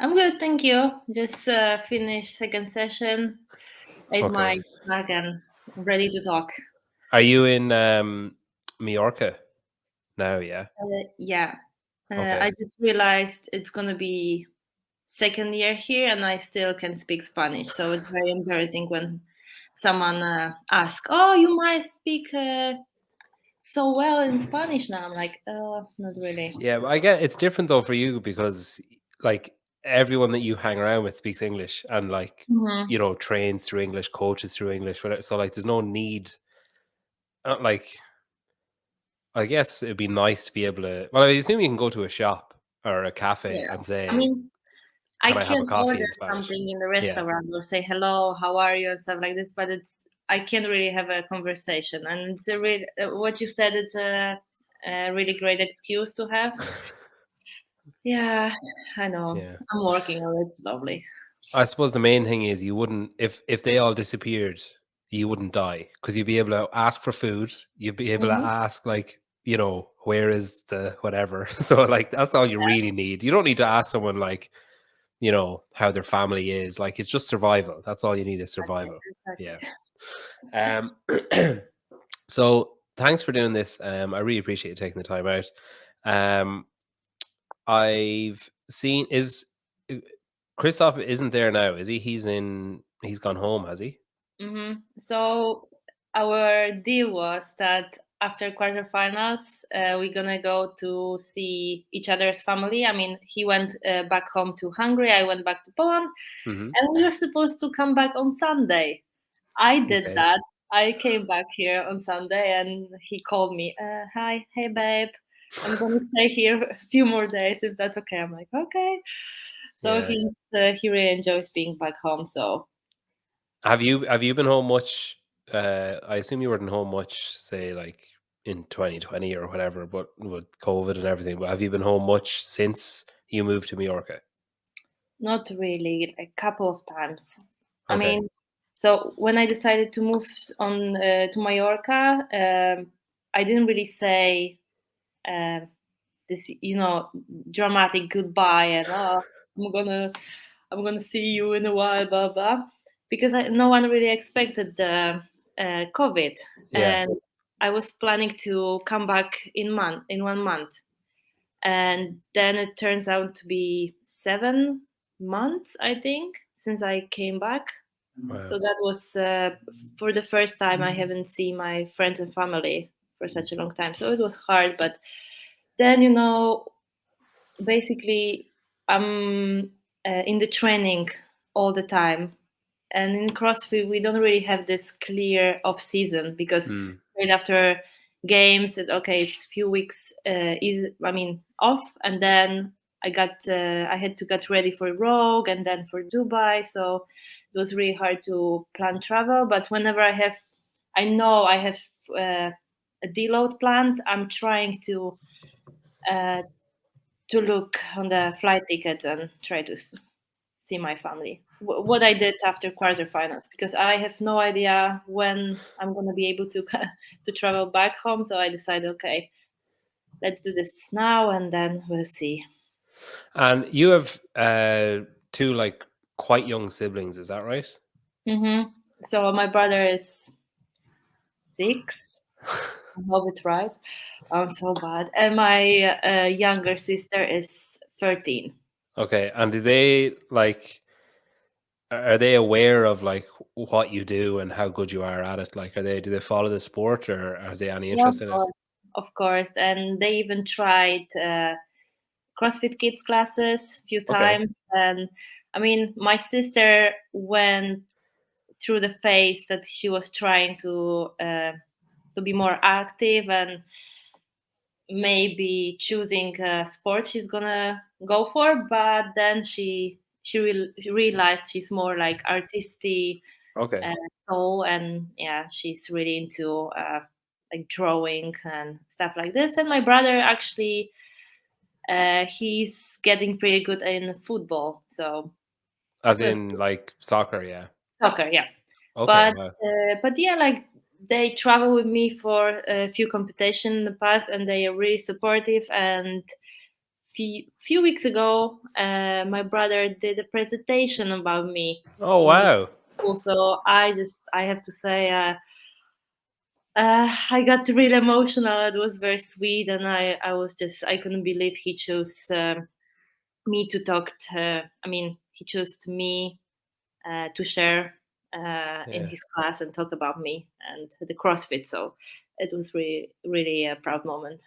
I'm good, thank you. Just finished second session, ate Okay. my snack, and ready to talk. Are you in Majorca now? Yeah. Yeah, Okay. I just realized it's gonna be second year here, and I still can speak Spanish. So it's very embarrassing when someone asks, "Oh, you might speak so well in Spanish now." I'm like, not really." Yeah, but I get it's different though for you because like everyone that you hang around with speaks English and Hmm. trains through English, coaches through English. Whatever. So like, there's no need. Like, I guess it'd be nice to be able to. Well, I assume you can go to a shop or a cafe Yeah, and I say, mean, I "Can I have a can coffee order in Spanish?" something in the Yeah. restaurant or say hello, how are you, and stuff like this, but it's I can't really have a conversation. And it's a real what you said. It's a really great excuse to have. Yeah, I know. Yeah. I'm working on it slowly. I suppose the main thing is you wouldn't if they all disappeared, you wouldn't die because you'd be able to ask for food. You'd be able to Hmm. ask where is the whatever. So like that's all you really need. You don't need to ask someone how their family is. Like it's just survival. That's all you need is survival. Exactly. Yeah. Um. So thanks for doing this. I really appreciate you taking the time out. Um. I've seen is Christoph isn't there now, is he? He's gone home, has he? Hmm. So our deal was that after quarterfinals, we're gonna go to see each other's family. I mean, he went back home to Hungary. I went back to Poland, Hmm. and we were supposed to come back on Sunday. I did Okay. that. I came back here on Sunday, and he called me. Hi, hey babe, I'm gonna stay here a few more days if that's okay. I'm like, okay. So Yeah. he really enjoys being back home. So Have you been home much? I assume you weren't home much, say like in 2020 or whatever, but with COVID and everything. But have you been home much since you moved to Majorca? not really, like a couple of times. I Okay. mean, so when I decided to move on to Mallorca, I didn't really say uh, this, dramatic goodbye and I'm gonna I'm gonna see you in a while, blah blah, because no one really expected the COVID, Yeah. and I was planning to come back in 1 month, and then it turns out to be 7 months, I think, since I came back. So Wow. that was for the first time I haven't seen my friends and family for such a long time. So it was hard, but then basically I'm in the training all the time, and in CrossFit we don't really have this clear off season because Mm. right after games okay, it's few weeks off, and then I had to get ready for Rogue and then for Dubai, so it was really hard to plan travel. But whenever I know I have uh, a deload planned, I'm trying uh, to look on the flight ticket and try to see my family. What I did after quarterfinals, because I have no idea when I'm gonna be able to to travel back home. So I decided, okay, let's do this now, and then we'll see. And you have two like quite young siblings, is that right? Hmm. So my brother is 6. I hope it's right. I'm so bad. And my younger sister is 13. Okay. And do they like? Are they aware of like what you do and how good you are at it? Like, do they follow the sport or are they any Yeah, interest in it? of course. And they even tried CrossFit Kids classes a few Okay. times. And I mean, my sister went through the phase that she was trying to be more active and maybe choosing a sport she's gonna go for. But then she realized she's more like artistic Okay. uh, soul, and yeah, she's really into like drawing and stuff like this. And my brother actually he's getting pretty good in football, so As we'll in see. like soccer, yeah. Soccer, yeah. Okay, but wow. but yeah, like they travel with me for a few competitions in the past, and they are really supportive. And few weeks ago, my brother did a presentation about me Oh in the wow. school. So I have to say, I got really emotional. It was very sweet, and I couldn't believe he chose me to talk to. I mean, he chose me to share in Yeah. his class and talk about me and the CrossFit. So it was really a proud moment.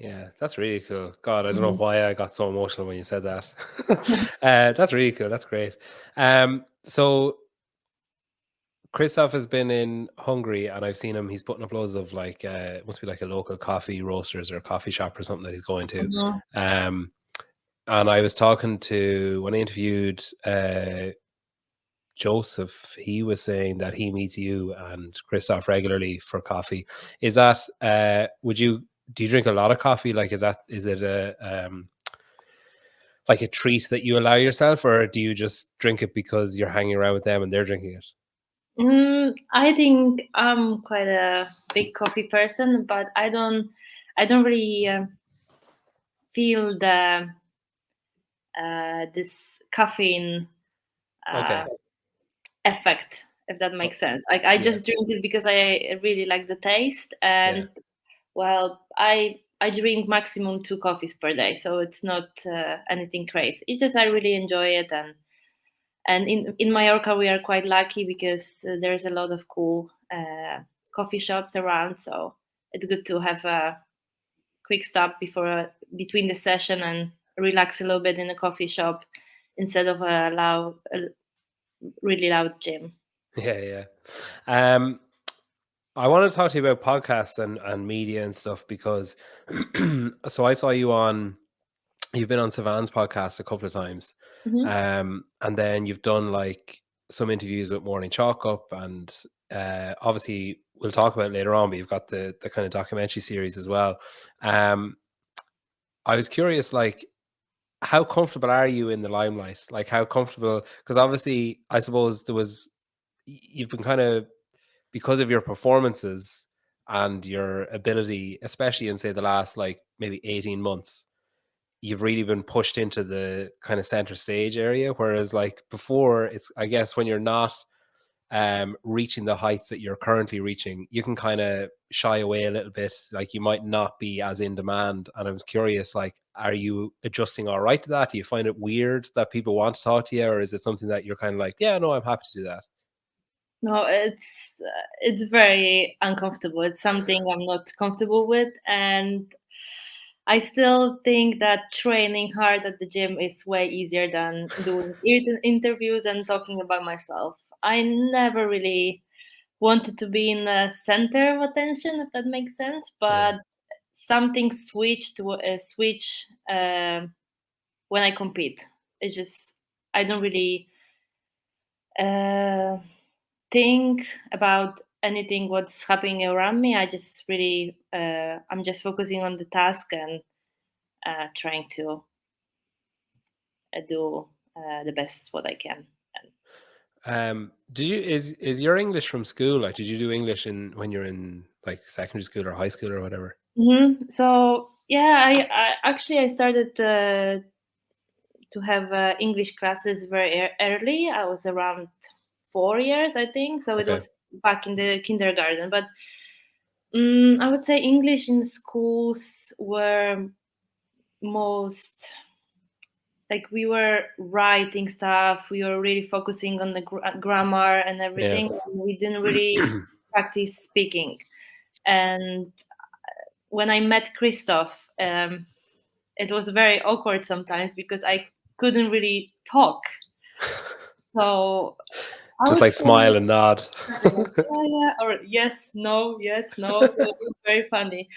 Yeah, that's really cool. God, I don't know Mhm. why I got so emotional when you said that. That's really cool. That's great. So Christoph has been in Hungary, and I've seen him. He's putting up loads of like, it must be like a local coffee roasters or a coffee shop or something that he's going to. Mhm. Um, and I was talking to when I interviewed Joseph. He was saying that he meets you and Christoph regularly for coffee. Is that would you do you drink a lot of coffee? Like, is it a like a treat that you allow yourself, or do you just drink it because you're hanging around with them and they're drinking it? I think I'm quite a big coffee person, but I don't really feel the this caffeine uh, Okay. effect, if that Oh, makes sense. Like I yeah. just drink it because I really like the taste, Yeah. and well, I drink maximum 2 coffees per day, so it's not anything crazy. It's just I really enjoy it, and in Mallorca we are quite lucky because there's a lot of cool coffee shops around, so it's good to have a quick stop between the session and relax a little bit in a coffee shop instead of a really loud gym. Yeah. Yeah. Um, I want to talk to you about podcasts and media and stuff because so I saw you on you've been on Savann's podcast a couple of times. Hmm. And then you've done like some interviews with Morning Chalk Up and obviously we'll talk about it later on, but you've got the kind of documentary series as well. Um I was curious, like, how comfortable are you in the limelight? Like, how comfortable? Because obviously, I suppose you've been kind of because of your performances and your ability, especially in say the last like maybe 18 months, you've really been pushed into the kind of center stage area. Whereas like before, it's I guess when you're not reaching the heights that you're currently reaching, you can kind of shy away a little bit. Like you might not be as in demand. And I was curious, like, are you adjusting all right to that? Do you find it weird that people want to talk to you, or is it something that you're kind of like, yeah, no, I'm happy to do that? No, it's very uncomfortable. It's something I'm not comfortable with, and I still think that training hard at the gym is way easier than doing interviews and talking about myself. I never really wanted to be in the center of attention, if that makes sense. Yeah. But something switched to switch when I compete. It's just I don't really uh, think about anything what's happening around me. I just really I'm just focusing on the task and trying to do the best what I can. Did you is your English from school? Like, did you do English in when you're in like secondary school or high school or whatever? So yeah, I actually I started to have English classes very early. I was around 4 years, I think. So it Okay. was back in the kindergarten. But I would say English in schools were most like we were writing stuff. We were really focusing on the grammar and Yeah. everything. We didn't really practice speaking. And when I met Christoph, it was very awkward sometimes because I couldn't really talk. So I Just would like say, smile and nod. yeah, yeah, or yes, no, yes, no. So it was very funny.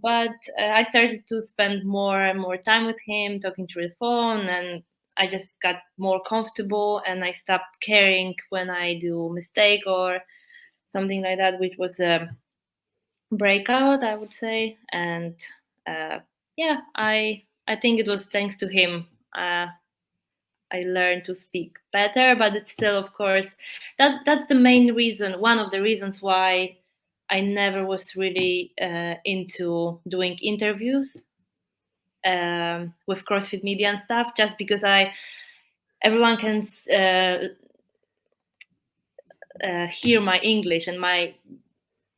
But I started to spend more and more time with him, talking through the phone, and I just got more comfortable, and I stopped caring when I do mistake or something like that, which was a breakout, I would say. And uh, yeah, I think it was thanks to him. I learned to speak better, but it's still, of course, that's the main reason. One of the reasons why I never was really into doing interviews with CrossFit Media and stuff, just because everyone can hear my English and my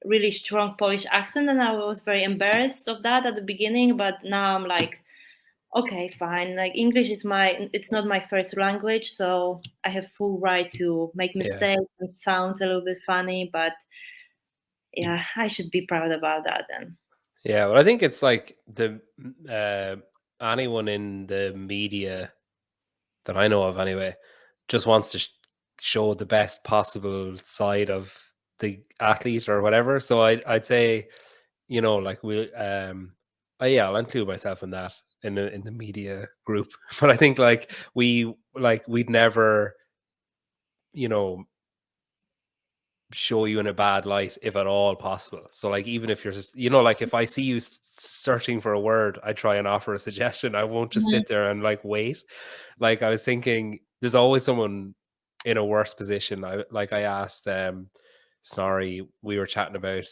really strong Polish accent, and I was very embarrassed of that at the beginning. But now I'm like, okay, fine. Like English is it's not my first language, so I have full right to make Yeah. mistakes and sounds a little bit funny. But yeah, I should be proud about that then. Yeah, well, I think it's like anyone in the media that I know of anyway just wants to show the best possible side of the athlete or whatever. So I'd say, you know, like yeah, I'll include myself in that in the media group. But I think like we'd never, you know, show you in a bad light if at all possible. So like even if you're just, you know, like if I see you searching for a word, I try and offer a suggestion. I won't just Mhm. sit there and like wait. Like I was thinking there's always someone in a worse position. I asked Snorri, we were chatting about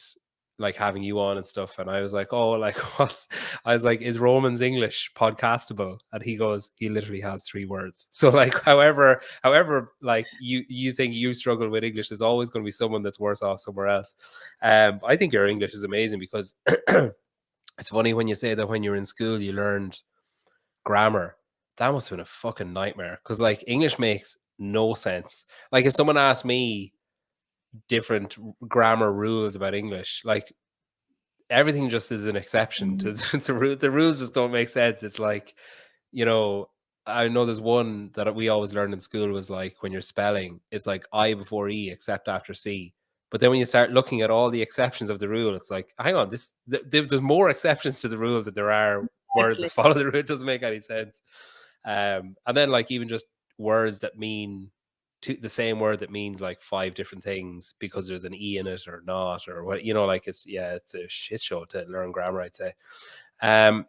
like having you on and stuff, and I was like, oh, like what's I was like, is Roman's English podcastable? And he goes, he literally has 3 words. So like however like you think you struggle with English, there's always going to be someone that's worse off somewhere else. I think your English is amazing because it's funny when you say that when you're in school you learned grammar. That must have been a fucking nightmare because like English makes no sense. Like if someone asked me different grammar rules about English, like everything just is an exception to Mhm. the rules just don't make sense. It's like, you know, I know there's one that we always learned in school was like when you're spelling, it's like I before E except after C. But then when you start looking at all the exceptions of the rule, it's like, hang on, there's more exceptions to the rule than there are words that Exactly. follow the rule. It doesn't make any sense. And then like even just words that mean the same word that means like 5 different things because there's an E in it or not or what, you know, like it's a shit show to learn grammar, I'd say. Um,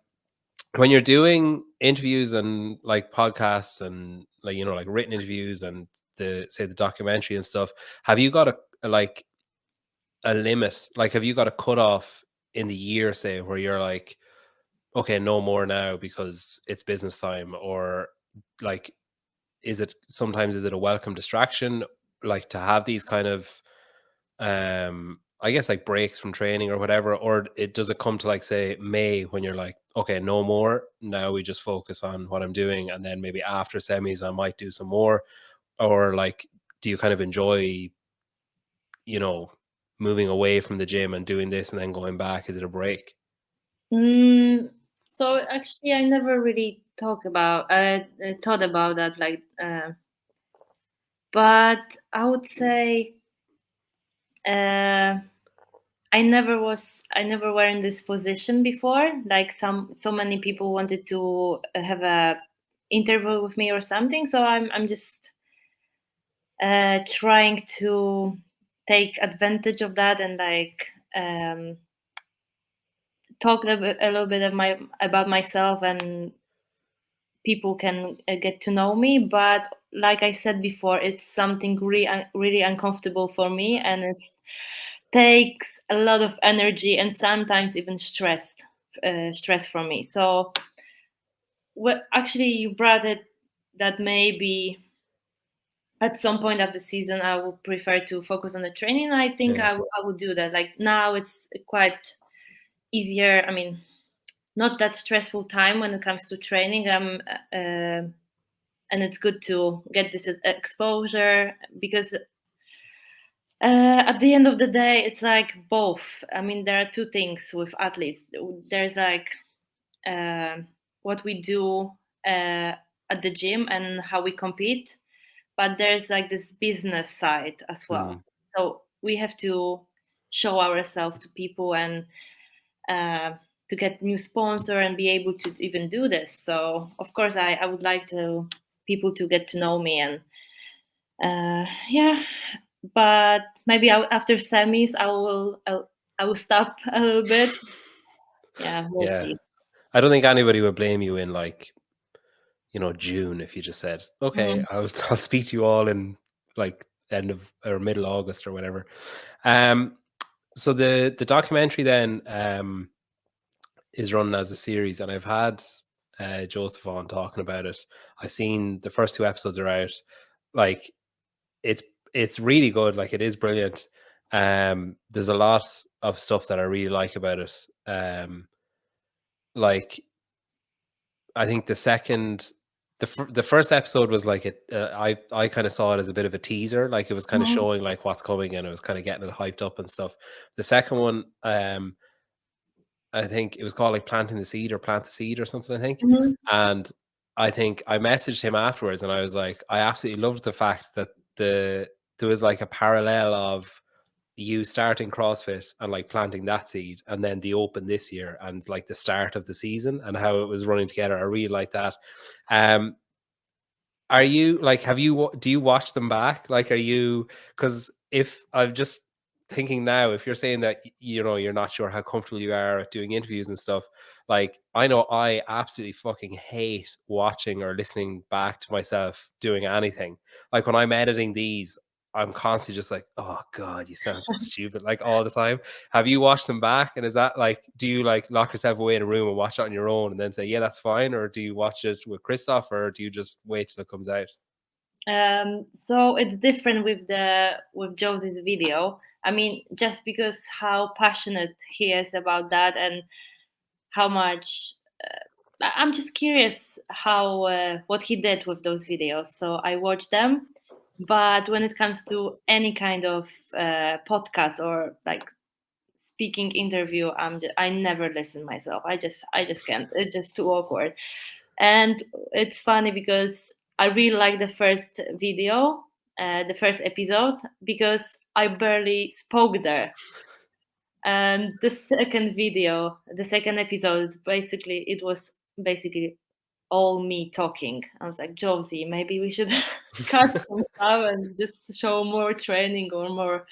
when you're doing interviews and like podcasts and like, you know, like written interviews and the documentary and stuff, have you got like a limit? Like, have you got a cutoff in the year, say, where you're like, okay, no more now because it's business time, or like, is it a welcome distraction, like to have these kind of I guess like breaks from training or whatever, or does it come to like say May when you're like, okay, no more. Now we just focus on what I'm doing, and then maybe after semis I might do some more, or like, do you kind of enjoy, you know, moving away from the gym and doing this and then going back? Is it a break? Mm, so actually, I never really thought about that. Like, but I would say uh, I never were in this position before. Like so many people wanted to have a interview with me or something. So I'm just trying to take advantage of that and like talk a little bit about myself, and people can get to know me. But like I said before, it's something really uncomfortable for me, and it takes a lot of energy and sometimes even stress from me. So actually you brought it that maybe at some point of the season I would prefer to focus on the training. I think Yeah. I would do that. Like now it's quite easier. I mean, not that stressful time when it comes to training. And it's good to get this exposure because at the end of the day it's like both. I mean, there are two things with athletes. There's like uh, what we do at the gym and how we compete, but there's like this business side as well. Mm. So we have to show ourselves to people and uh, to get new sponsor and be able to even do this. So of course I would like to people to get to know me, and yeah, but maybe after semis I will stop a little bit. Yeah, we'll Yeah. see. I don't think anybody would blame you in like, you know, June if you just said, okay, Mm. I'll speak to you all in like end of or middle August or whatever. Um, so the documentary then is run as a series, and I've had Joseph on talking about it. I've seen the first 2 episodes are out. Like it's it's really good. Like it is brilliant. There's a lot of stuff that I really like about it. Like I think the first episode was like it. I kind of saw it as a bit of a teaser. Like it was kind of Mhm. showing like what's coming, and it was kind of getting it hyped up and stuff. The second one, I think it was called like planting the seed or plant the seed or something. I think, Mhm. and I think I messaged him afterwards, and I was like, I absolutely loved the fact that there was like a parallel of you starting CrossFit and like planting that seed, and then the Open this year, and like the start of the season and how it was running together. I really like that. Um, are you like, do you watch them back? Like, are you, because if I'm just thinking now, if you're saying that, you know, you're not sure how comfortable you are at doing interviews and stuff, like, I know I absolutely fucking hate watching or listening back to myself doing anything. Like, when I'm editing these, I'm constantly just like, oh God, you sound so stupid, like all the time. Have you watched them back? And is that like, do you like lock yourself away in a room and watch it on your own and then say, yeah, that's fine? Or do you watch it with Christoph, or do you just wait till it comes out? So it's different with Josie's video. I mean, just because how passionate he is about that and how much I'm just curious how what he did with those videos. So I watched them, but when it comes to any kind of podcast or like speaking interview, I never listen myself. I just can't. It's just too awkward. And it's funny because I really like the first video, the first episode, because I barely spoke there. And the second video, the second episode, basically it was basically all me talking. I was like, Josie, maybe we should cut some stuff and just show more training or more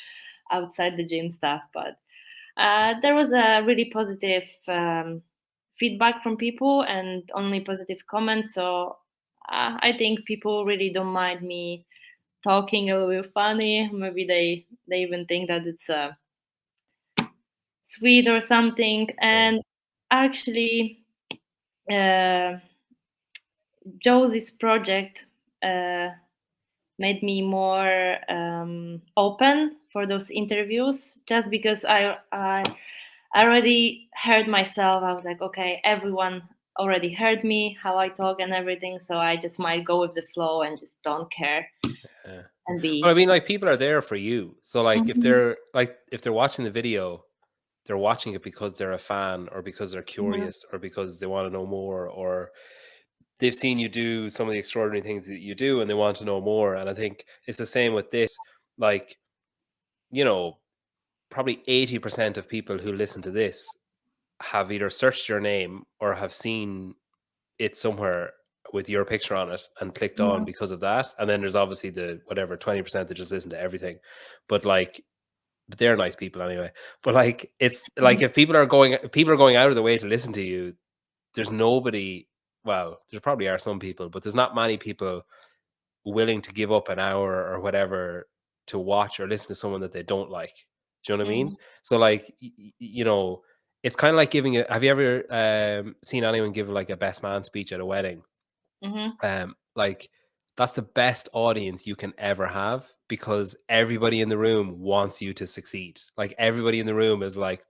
outside the gym stuff. But there was a really positive feedback from people and only positive comments. So I think people really don't mind me talking a little bit funny. Maybe they even think that it's sweet or something. Yeah. And actually, uh, Josie's project uh, made me more open for those interviews, just because I already heard myself. I was like, okay, everyone already heard me, how I talk and everything. So I just might go with the flow and just don't care Yeah. and Well, I be. mean, like people are there for you. So like Mhm, if they're watching the video, they're watching it because they're a fan or because they're mhm, curious or because they want to know more, or they've seen you do some of the extraordinary things that you do and they want to know more. And I think it's the same with this. Like, you know, probably 80% of people who listen to this have either searched your name or have seen it somewhere with your picture on it and clicked on mhm, because of that. And then there's obviously the whatever 20% that just listen to everything. But like, but they're nice people anyway. But like, it's like mhm, if people are going out of the way to listen to you, there's nobody. Well, there probably are some people, but there's not many people willing to give up an hour or whatever to watch or listen to someone that they don't like. Do you know what I mean? mhm, So like, you know, it's kind of like giving it. Have you ever seen anyone give like a best man speech at a wedding? mhm, Like that's the best audience you can ever have because everybody in the room wants you to succeed. Like everybody in the room is like,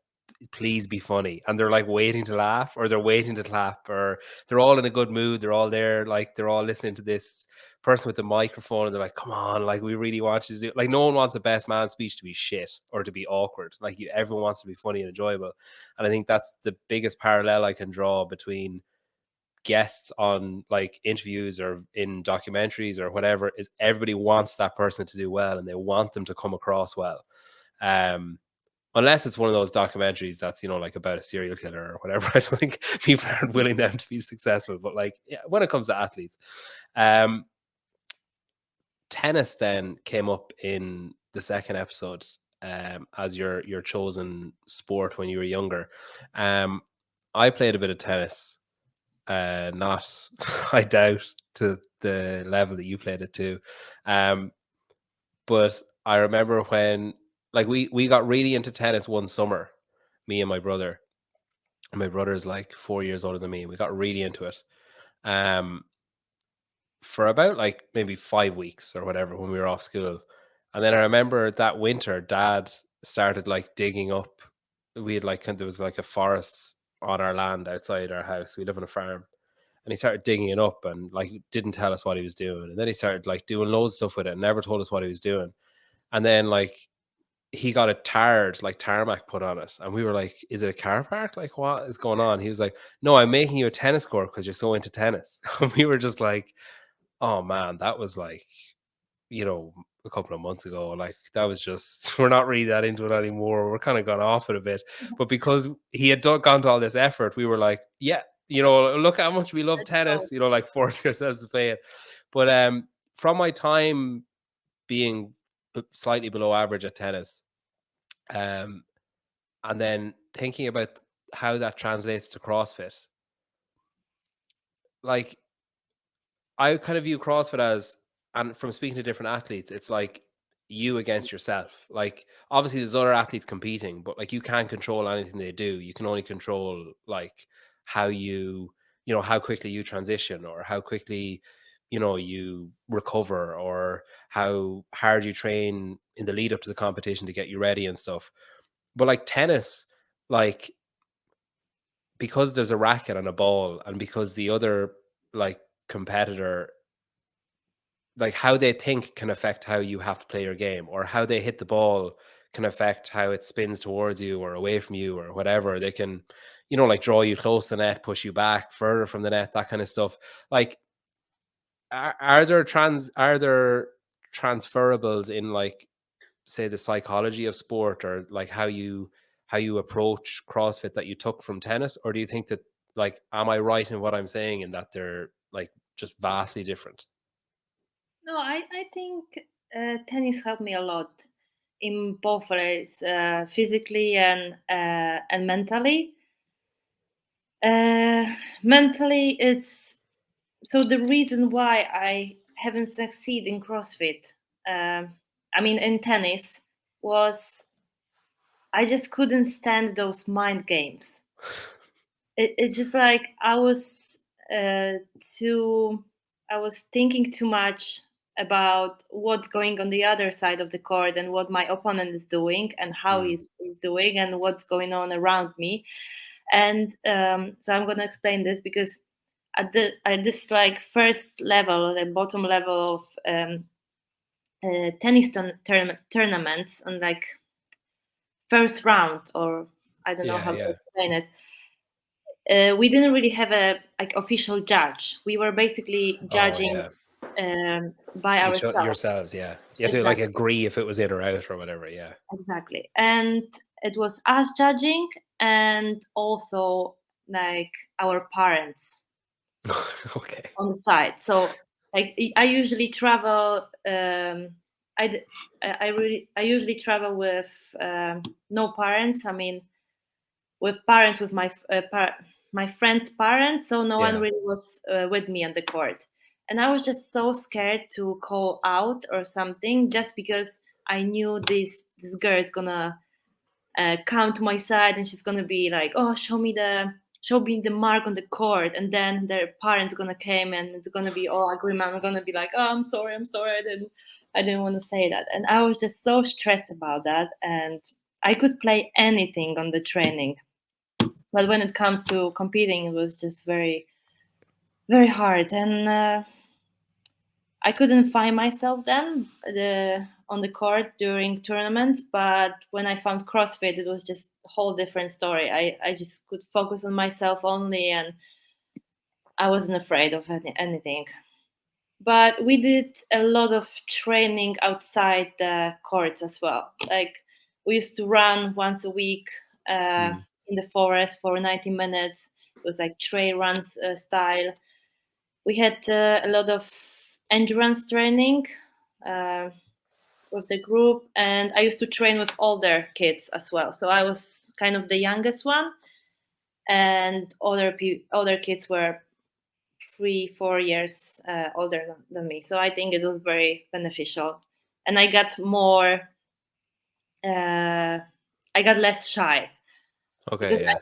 please be funny, and they're like waiting to laugh or they're waiting to clap, or they're all in a good mood, they're all there, like they're all listening to this person with the microphone, and they're like, come on, like we really want you to do, like no one wants a best man speech to be shit or to be awkward. Like everyone wants to be funny and enjoyable. And I think that's the biggest parallel I can draw between guests on like interviews or in documentaries or whatever, is everybody wants that person to do well and they want them to come across well. um Unless it's one of those documentaries that's, you know, like about a serial killer or whatever. I don't think people aren't willing them to be successful. But like, yeah, when it comes to athletes, um, tennis then came up in the second episode as your chosen sport when you were younger. Um, I played a bit of tennis, not I doubt to the level that you played it to. Um, but I remember when like we got really into tennis one summer, me and my brother. And my brother's like 4 years older than me, and we got really into it. um, for about like maybe 5 weeks or whatever when we were off school. And then I remember that winter, Dad started like digging up. We had like there was like a forest on our land outside our house. We live on a farm, and he started digging it up and like didn't tell us what he was doing. And then he started like doing loads of stuff with it and never told us what he was doing. And then like he got a tarred like tarmac put on it, and we were like, "Is it a car park? Like what is going on?" He was like, "No, I'm making you a tennis court because you're so into tennis." And we were just like, "Oh man, that was like, a couple of months ago. Like that was just we're not really that into it anymore. We're kind of gone off it a bit." But because he had gone to all this effort, we were like, "Yeah, look how much we love Let's go. tennis." Like forcing ourselves to play it. But from my time being slightly below average at tennis, um, and then thinking about how that translates to CrossFit, like I kind of view CrossFit as, and from speaking to different athletes, it's like you against yourself. Like obviously there's other athletes competing, but like you can't control anything they do. You can only control like how how quickly you transition, or how quickly, you recover, or how hard you train in the lead up to the competition to get you ready and stuff. But like tennis, like because there's a racket and a ball, and because the other like competitor, like how they think can affect how you have to play your game, or how they hit the ball can affect how it spins towards you or away from you or whatever. They can, like draw you close to the net, push you back further from the net, that kind of stuff. Like, are there transferables in like, say, the psychology of sport, or like how you approach CrossFit that you took from tennis? Or do you think that, like, am I right in what I'm saying in that they're like just vastly different? No, I think tennis helped me a lot in both ways, physically and mentally. Uh, Mentally, it's so the reason why I haven't succeeded in CrossFit, I mean in tennis, was I just couldn't stand those mind games. It's just like uh, too I was thinking too much about what's going on the other side of the court and what my opponent is doing and how Mm. he's doing and what's going on around me. And so I'm going to explain this because at this like first level, the bottom level of tennis tournaments, and like first round, or I don't know Yeah, how to yeah. explain it, we didn't really have a like official judge. We were basically Oh, judging yeah. by ourselves. Yourselves, yeah. You have to like Exactly, agree if it was in or out or whatever, yeah. exactly. And it was us judging, and also like our parents Okay. on the side. So like I usually travel. I d- I usually travel with no parents. I mean, with parents, with my friend's parents, so no one Yeah. really was with me on the court. And I was just so scared to call out or something, just because I knew this girl is gonna come to my side and she's gonna be like, oh, show me the mark on the court, and then their parents gonna come and it's gonna be all agreement. I'm gonna be like, oh, I'm sorry, I didn't want to say that. And I was just so stressed about that, and I could play anything on the training, but when it comes to competing, it was just very, very hard. And I couldn't find myself then on the court during tournaments. But when I found CrossFit, it was just a whole different story. I just could focus on myself only, and I wasn't afraid of anything. But we did a lot of training outside the courts as well. Like we used to run once a week Mm. in the forest for 90 minutes. It was like trail runs style. We had a lot of endurance training uh, with the group, and I used to train with older kids as well. So I was kind of the youngest one, and older kids were 3 4 years older than me. So I think it was very beneficial, and uh, I got less shy because Okay, yeah.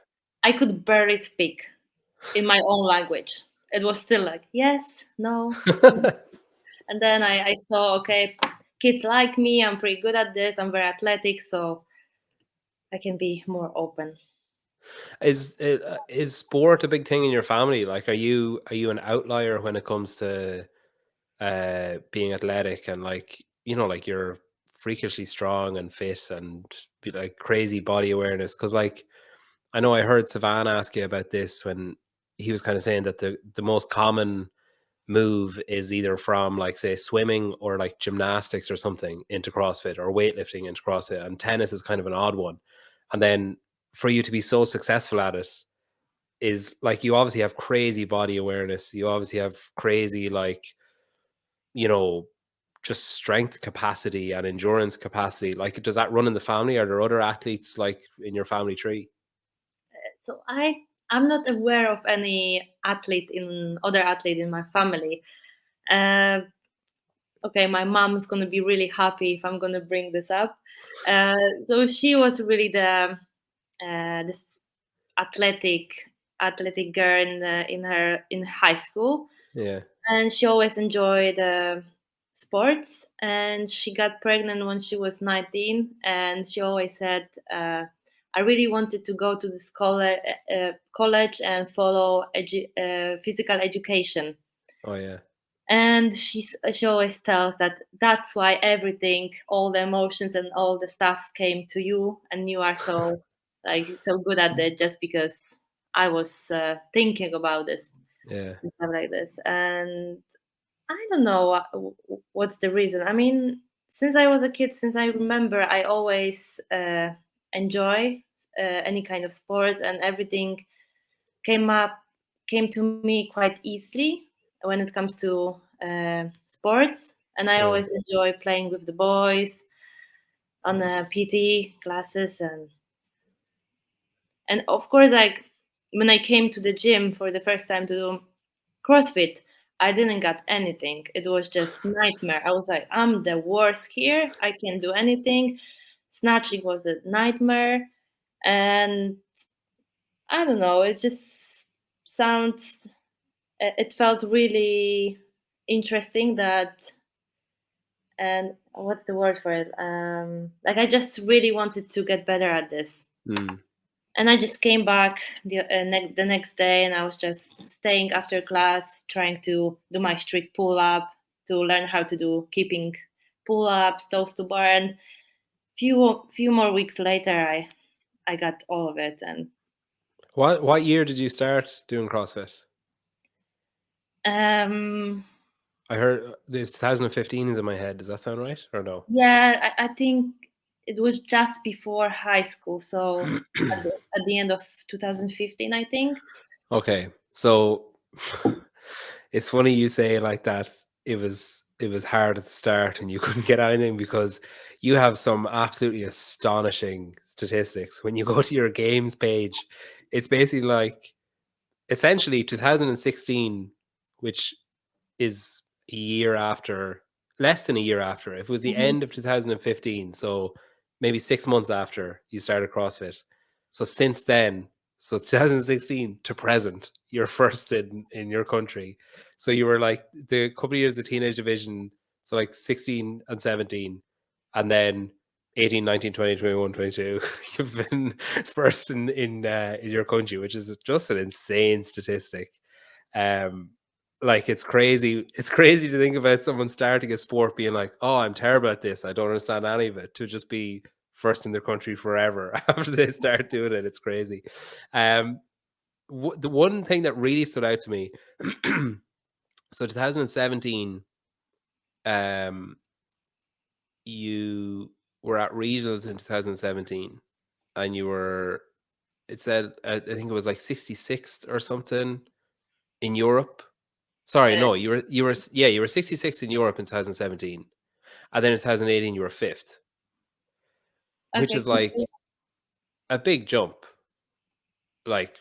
I could barely speak in my own language. it was still like yes, no. And then I saw, okay, kids like me. I'm pretty good at this. I'm very athletic, so I can be more open. Is sport a big thing in your family? Like, are you an outlier when it comes to being athletic and like like you're freakishly strong and fit and be like crazy body awareness? Because like I know I heard Savan ask you about this when he was kind of saying that the most common move is either from like say swimming or like gymnastics or something into CrossFit or weightlifting into CrossFit, and tennis is kind of an odd one. And then for you to be so successful at it is like you obviously have crazy body awareness, you obviously have crazy like you know just strength capacity and endurance capacity. Like, does that run in the family? Are there other athletes like in your family tree? So I'm not aware of any other athlete in my family. Uh, okay, my mom's gonna be really happy if I'm gonna bring this up. So she was really this athletic athletic girl in high school, Yeah. and she always enjoyed sports. And she got pregnant when she was 19, and she always said, "I really wanted to go to this college and follow physical education." Oh yeah. And she always tells that that's why everything, all the emotions and all the stuff came to you, and you are so good at it just because I was thinking about this Yeah. and stuff like this. And I don't know what's the reason. I mean, since I was a kid, since I remember, I always enjoy any kind of sports, and everything came up came to me quite easily when it comes to sports. And I Yeah. always enjoy playing with the boys on PT classes, and of course, like when I came to the gym for the first time to do CrossFit, I didn't get anything. It was just nightmare. I was like, I'm the worst here. I can't do anything. Snatching was a nightmare, and I don't know. It just sounds. It felt really interesting that, and what's the word for it? Like I just really wanted to get better at this. Mm. And I just came back the next day, and I was just staying after class, trying to do my street pull up, to learn how to do keeping pull ups, toes to bar. And few more weeks later, I got all of it. And What year did you start doing CrossFit? um, I heard this 2015 is in my head. Does that sound right or no? yeah, I think it was just before high school, so at the end of 2015, I think. Okay, so it's funny you say like that. It was hard at the start and you couldn't get anything because you have some absolutely astonishing statistics. When you go to your games page, it's basically like essentially 2016, which is a year after, less than a year after. If it was the Mhm. end of 2015, so maybe 6 months after you started CrossFit. So since then, so 2016 to present, you're first in your country. So you were like the couple of years the teenage division, so like 16 and 17, and then 18, 19, 20, 21, 22. You've been first in your country, which is just an insane statistic. Um, like it's crazy to think about someone starting a sport being like, oh, I'm terrible at this, I don't understand any of it, to just be first in their country forever after they start doing it. It's crazy. um the one thing that really stood out to me, so 2017, um you were at regionals in 2017, and you were, it said, I think it was like 66th or something in Europe. Sorry, no, you were 66th in Europe in 2017, and then in 2018 you were fifth, which Okay, is like a big jump. Like,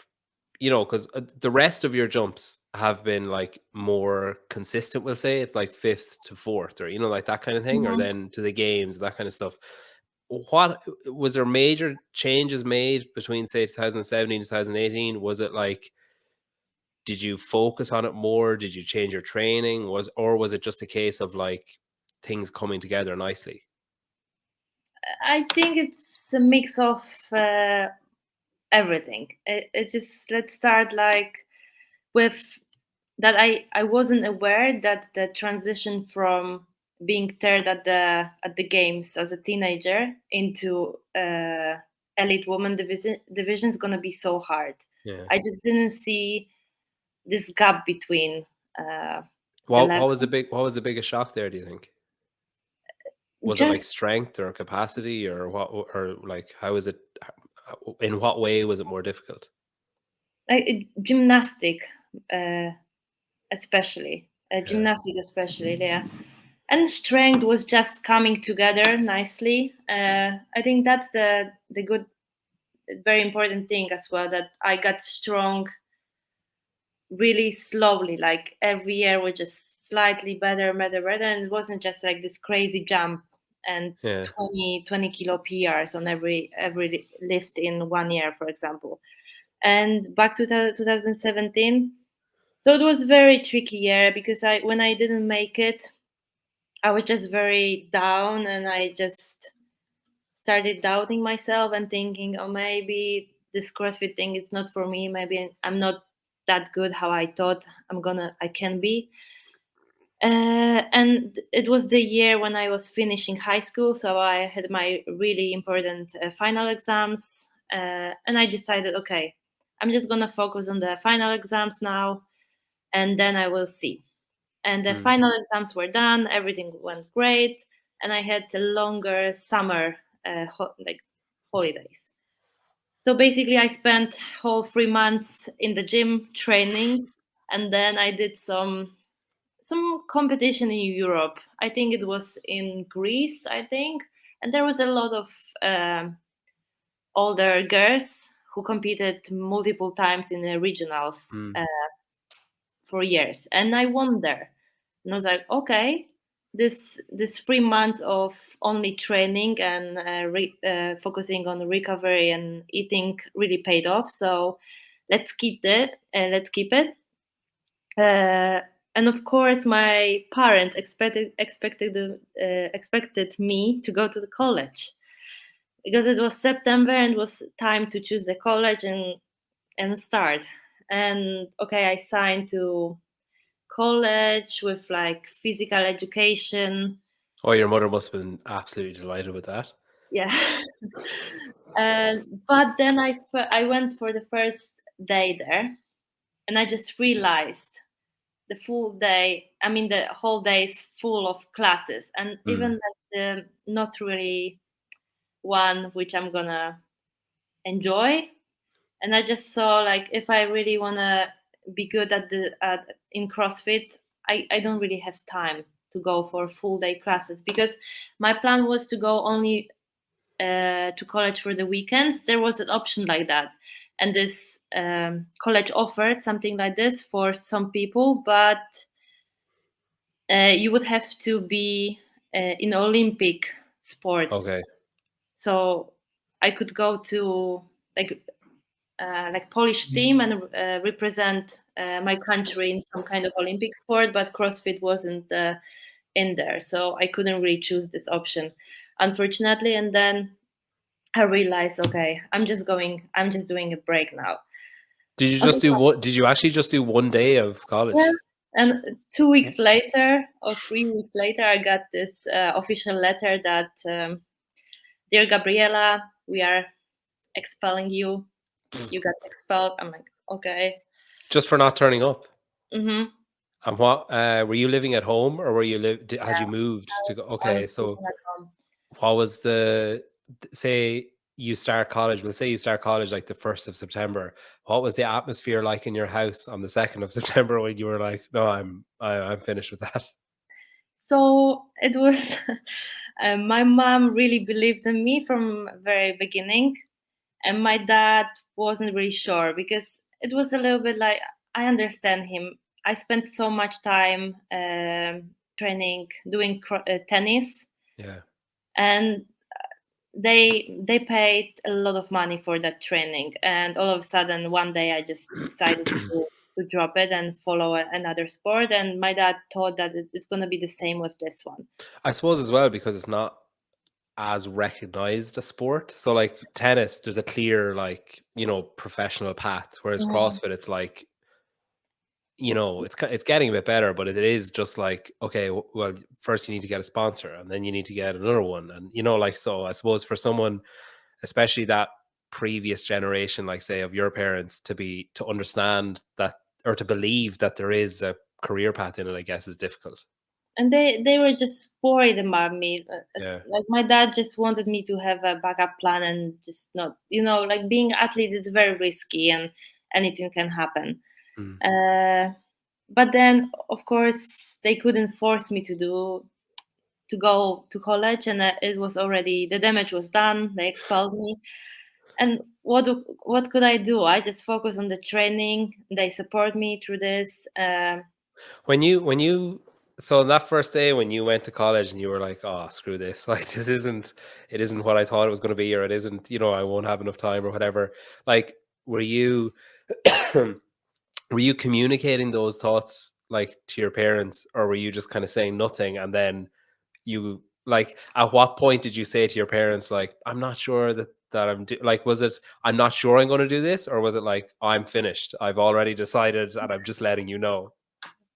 because the rest of your jumps have been like more consistent. We'll say it's like fifth to fourth, or like that kind of thing, or cool. then to the games, that kind of stuff. What was there major changes made between say 2017 2018? Was it like did you focus on it more? Did you change your training? Was it just a case of like things coming together nicely? I think it's a mix of everything. It just, let's start like with that. I wasn't aware that the transition from being third at the games as a teenager into elite woman division is gonna be so hard. Yeah. I just didn't see this gap between uh, the What level. was the biggest shock there, do you think? Was it like Just strength or capacity or what, or like how is it, in what way was it more difficult? like gymnastic, uh, especially Yeah. gymnastic, especially, yeah. And strength was just coming together nicely. I think that's the good, very important thing as well, that I got strong really slowly. Like every year was just slightly better, better, better, and it wasn't just like this crazy jump and Yeah. 20 kilo PRs on every lift in 1 year, for example. And back to 2017, so it was very tricky year because I when I didn't make it, I was just very down, and I just started doubting myself and thinking, oh, maybe this CrossFit thing is not for me. Maybe I'm not that good how I thought I can be. And it was the year when I was finishing high school, so I had my really important final exams, and I decided, okay, I'm just gonna focus on the final exams now, and then I will see. And the Mm. final exams were done, everything went great, and I had a longer summer like holidays. So basically I spent whole 3 months in the gym training, and then I did some competition in Europe. I think it was in Greece, I think, and there was a lot of um older girls who competed multiple times in the regionals Mm. for years, and I won there. And I was like, okay, this 3 months of only training and focusing on recovery and eating really paid off. So let's keep it. Let's keep it. Uh, and of course, my parents expected me to go to the college because it was September and it was time to choose the college and start. And okay, I signed to college with like physical education. Oh, your mother must have been absolutely delighted with that. Yeah. But then I went for the first day there, and I just realized the full day, I mean, the whole day is full of classes, and even Mm. like the not really one which I'm gonna enjoy. And I just saw like if I really wanna be good in CrossFit, I don't really have time to go for full day classes because my plan was to go only to college for the weekends. There was an option like that, and this college offered something like this for some people, but you would have to be in Olympic sport. Okay. So I could go to like Polish team and represent my country in some kind of Olympic sport, but CrossFit wasn't in there, so I couldn't really choose this option, unfortunately. And then I realized, okay, I'm just doing a break now. Did you Okay, just do what? Did you actually just do 1 day of yeah. college? And 2 weeks later, or 3 weeks later, I got this official letter that, dear Gabriela, we are expelling you. You got expelled. I'm like, okay. Just for not turning up? Mm-hmm. And what, were you living at home or were you had you moved to go? I was Okay, so living at home. what was the, say you start college, let's say you start college like the 1st of September. What was the atmosphere like in your house on the 2nd of September when you were like, no, I'm finished with that? So it was, my mom really believed in me from very beginning, and my dad wasn't really sure because it was a little bit like, I understand him. I spent so much time training, doing tennis, Yeah. and they paid a lot of money for that training. And all of a sudden, one day, I just decided to. to drop it and follow another sport. And my dad thought that it's going to be the same with this one. I suppose as well because it's not as recognized a sport. So like tennis, there's a clear like, you know, professional path, whereas Mhm. CrossFit it's like, you know, it's getting a bit better, but it is just like, okay, well, first you need to get a sponsor and then you need to get another one, and you know, like, so I suppose for someone, especially that previous generation, like say of your parents, to understand that or to believe that there is a career path in it, I guess is difficult. And they were just worried about me. Yeah. Like my dad just wanted me to have a backup plan and just not, like being athlete is very risky and anything can happen. Mm. Uh, but then, of course, they couldn't force me to go to college, and it was already the damage was done. They expelled me, and what could I do? I just focus on the training. They support me through this. When you so on that first day when you went to college and you were like, oh, screw this, like this isn't, it isn't what I thought it was going to be, or it isn't, you know, I won't have enough time or whatever. Like, were you were you communicating those thoughts like to your parents, or were you just kind of saying nothing, and then you like, at what point did you say to your parents like, I'm not sure that like, was it, I'm not sure I'm going to do this, or was it like, I'm finished, I've already decided and I'm just letting you know?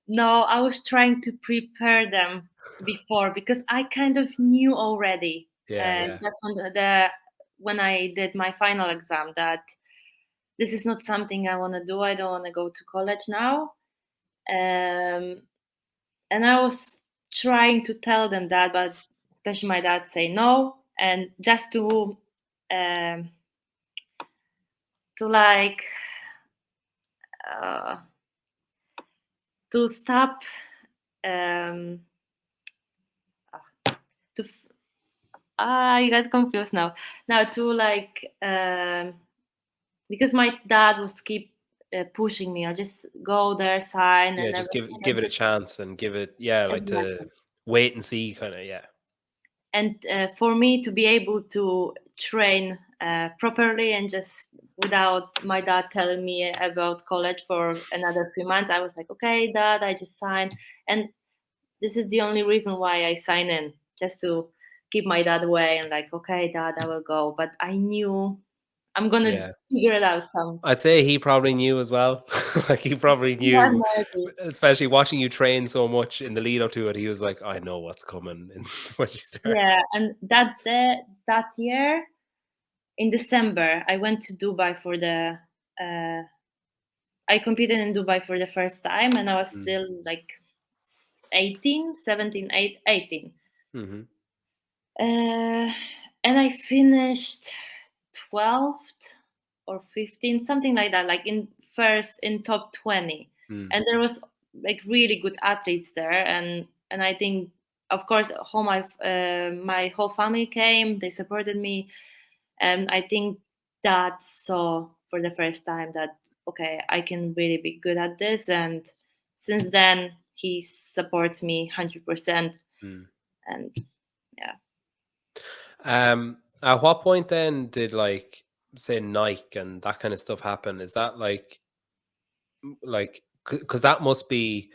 No, I was trying to prepare them before because I kind of knew already. Yeah, And yeah. just when I did my final exam that this is not something I want to do. I don't want to go to college now. Um, and I was trying to tell them that, but especially my dad say no, and just um, to like uh, to stop um, to I got confused now. Now to like because my dad was keep pushing me. I just go there, sign, Yeah, and just everything, give and it a just chance and give it, yeah, like to exactly. wait and see kind of, yeah. And for me to be able to train properly and just without my dad telling me about college for another 3 months, I was like, okay, dad, I just signed, and this is the only reason why I sign in, just to keep my dad away and like, okay, dad, I will go. But I knew I'm gonna Yeah. figure it out some. I'd say he probably knew as well. Like he probably Yeah, knew, maybe. especially watching you train so much in the lead up to it. He was like, I know what's coming in when she Yeah, starts. and that year in December, I went to Dubai for the. Uh, I competed in Dubai for the first time, and I was Mm. still like 18, 17, 18. Hmm. Uh, and I finished 12th or 15th, something like that, like in first in top 20. Mm. And there was like really good athletes there, and I think, of course, my whole family came, they supported me, and I think that saw for the first time that okay, I can really be good at this, and since then he supports me 100%, Mm. and yeah. At what point then did like say Nike and that kind of stuff happen? Is that like because that must be,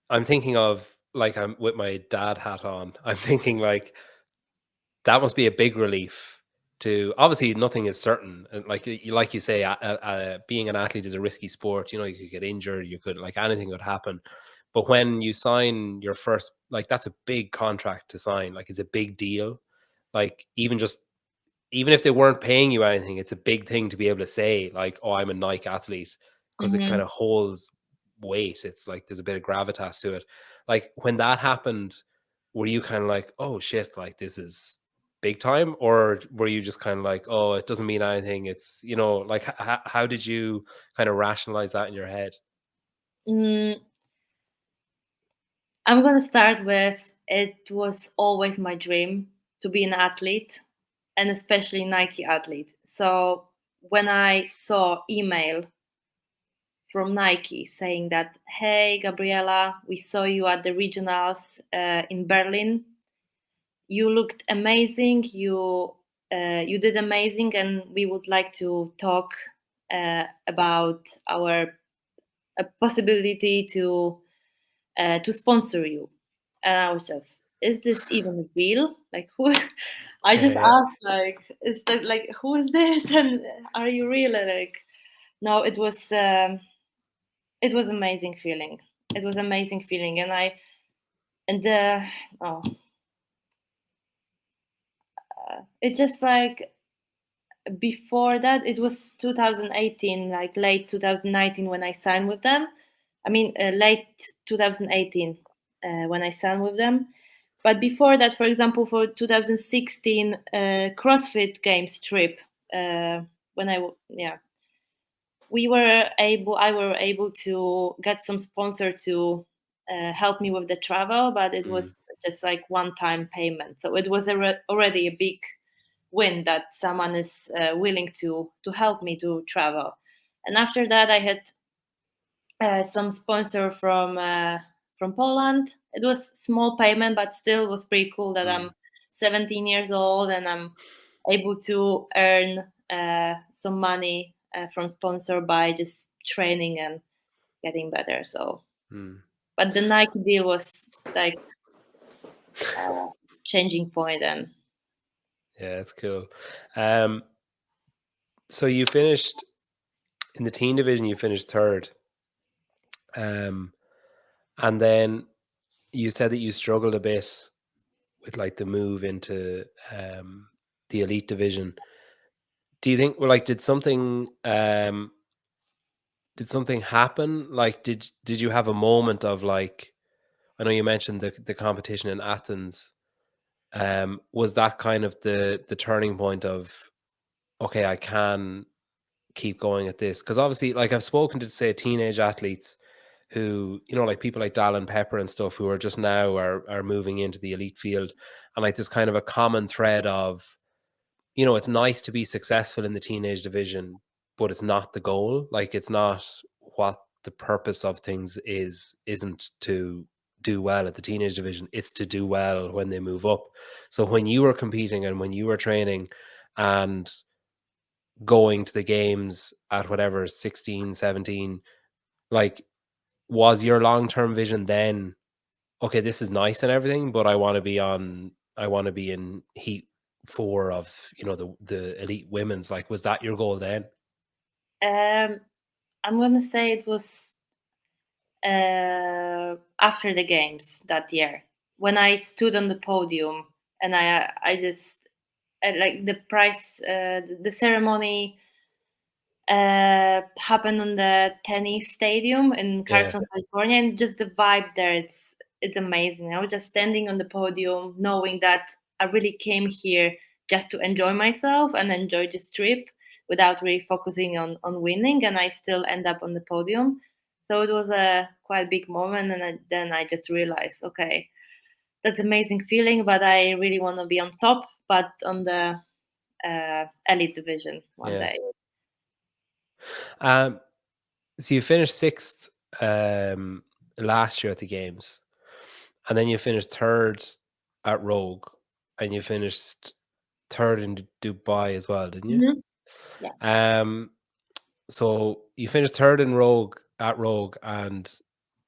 I'm thinking of like, I'm with my dad hat on. I'm thinking like that must be a big relief to, obviously nothing is certain. And like you say, being an athlete is a risky sport. You know, you could get injured, you could, like, anything could happen. But when you sign your first, like, that's a big contract to sign. Like, it's a big deal. Like, even if they weren't paying you anything, it's a big thing to be able to say, like, oh, I'm a Nike athlete, because it kind Hmm. of holds weight. It's like there's a bit of gravitas to it. Like, when that happened, were you kind of like, oh shit, like this is big time? Or were you just kind of like, oh, it doesn't mean anything? It's, you know, like, how did you kind of rationalize that in your head? Mm, I'm gonna start with it was always my dream to be an athlete, and especially Nike athlete. So when I saw email from Nike saying that, hey, Gabriela, we saw you at the regionals in Berlin. You looked amazing. You did amazing, and we would like to talk about our a possibility to sponsor you. And I was just, is this even real? Like who? I Yeah, just yeah. asked, like, is that like who is this? And are you real? And like, no, it was amazing feeling. It was amazing feeling, and I and the oh, it just like before that it was 2018, like late 2019 when I signed with them. I mean, late 2018 when I signed with them. But before that, for example, for 2016 CrossFit Games trip, when yeah, I were able to get some sponsor to help me with the travel, but it Mm, was just like one time payment. So it was already a big win that someone is willing to help me to travel. And after that, I had some sponsor from Poland. It was small payment, but still was pretty cool that mm, I'm 17 years old and I'm able to earn some money from sponsor by just training and getting better. So, mm. but the Nike deal was like uh, changing point, and Yeah, it's cool. Um, so you finished in the teen division. You finished third, um, and then you said that you struggled a bit with like the move into the elite division. Do you think, well, like, did something happen? Like, did you have a moment of like, I know you mentioned the competition in Athens. Was that kind of the turning point of, okay, I can keep going at this? Because obviously, like, I've spoken to, say, teenage athletes who, you know, like people like Dallin Pepper and stuff, who are just now are moving into the elite field, and like there's kind of a common thread of, you know, it's nice to be successful in the teenage division, but it's not the goal. Like, it's not what the purpose of things isn't to do well at the teenage division. It's to do well when they move up. So when you were competing and when you were training and going to the games at whatever 16, 17, like, was your long-term vision then, okay, this is nice and everything, but I want to be in heat four of, you know, the elite women's, like, was that your goal then? um, I'm gonna say it was after the games that year when I stood on the podium and I just like the prize the ceremony happened on the tennis stadium in Yeah. Carson, California, and just the vibe there, it's amazing. I was just standing on the podium, knowing that I really came here just to enjoy myself and enjoy this trip without really focusing on winning, and I still end up on the podium. So it was a quite big moment, and then I just realized, okay, that's amazing feeling, but I really want to be on top, but on the elite division one Yeah. day. Um, so you finished sixth last year at the games, and then you finished third at Rogue, and you finished third in Dubai as well, didn't you? Mhm. Yeah. Um, so you finished third in Rogue at Rogue, and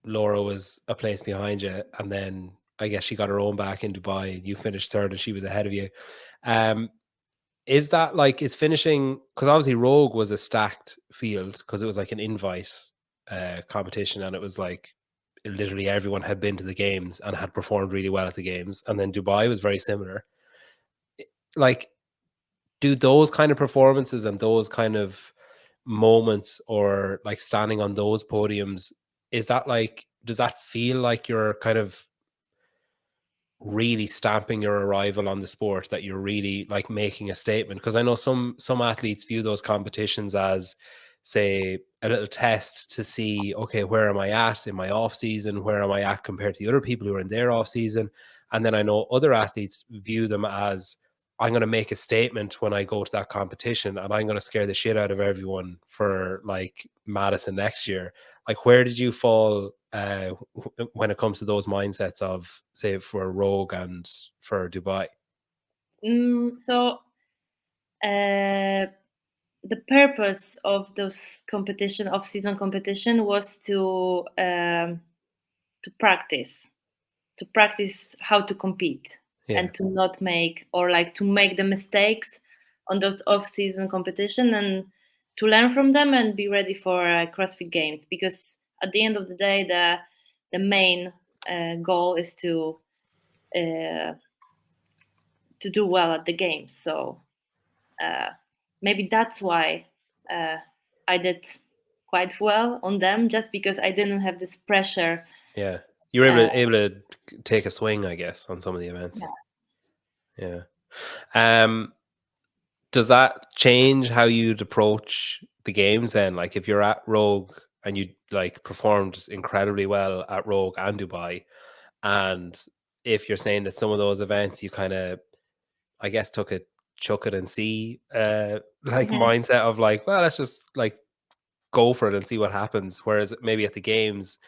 Laura was a place behind you, and then I guess she got her own back in Dubai, and you finished third, and she was ahead of you. Um, is that like, is finishing, because obviously Rogue was a stacked field because it was like an invite competition, and it was like literally everyone had been to the games and had performed really well at the games, and then Dubai was very similar. Like, do those kind of performances and those kind of moments, or like standing on those podiums, is that like, does that feel like you're kind of really stamping your arrival on the sport, that you're really like making a statement? Because I know some athletes view those competitions as, say, a little test to see, okay, where am I at in my off season, where am I at compared to the other people who are in their off season. And then I know other athletes view them as, I'm going to make a statement when I go to that competition, and I'm going to scare the shit out of everyone for like Madison next year. Like, where did you fall when it comes to those mindsets of, say, for Rogue and for Dubai? So uh, the purpose of those competition, off-season competition, was to practice, to practice how to compete Yeah. and to not make, or like to make the mistakes on those off-season competition, and to learn from them and be ready for CrossFit Games. Because at the end of the day, the main goal is uh, to do well at the games. So uh, maybe that's why uh, I did quite well on them, just because I didn't have this pressure. Yeah. You were Uh, able to take a swing, I guess, on some of the events. yeah. Yeah. Um, does that change how you'd approach the games then? Like if you're at Rogue and you like performed incredibly well at Rogue and Dubai, and if you're saying that some of those events you kind of, I guess, took a chuck it and see like Mhm. mindset of like, well, let's just like go for it and see what happens. Whereas maybe at the games,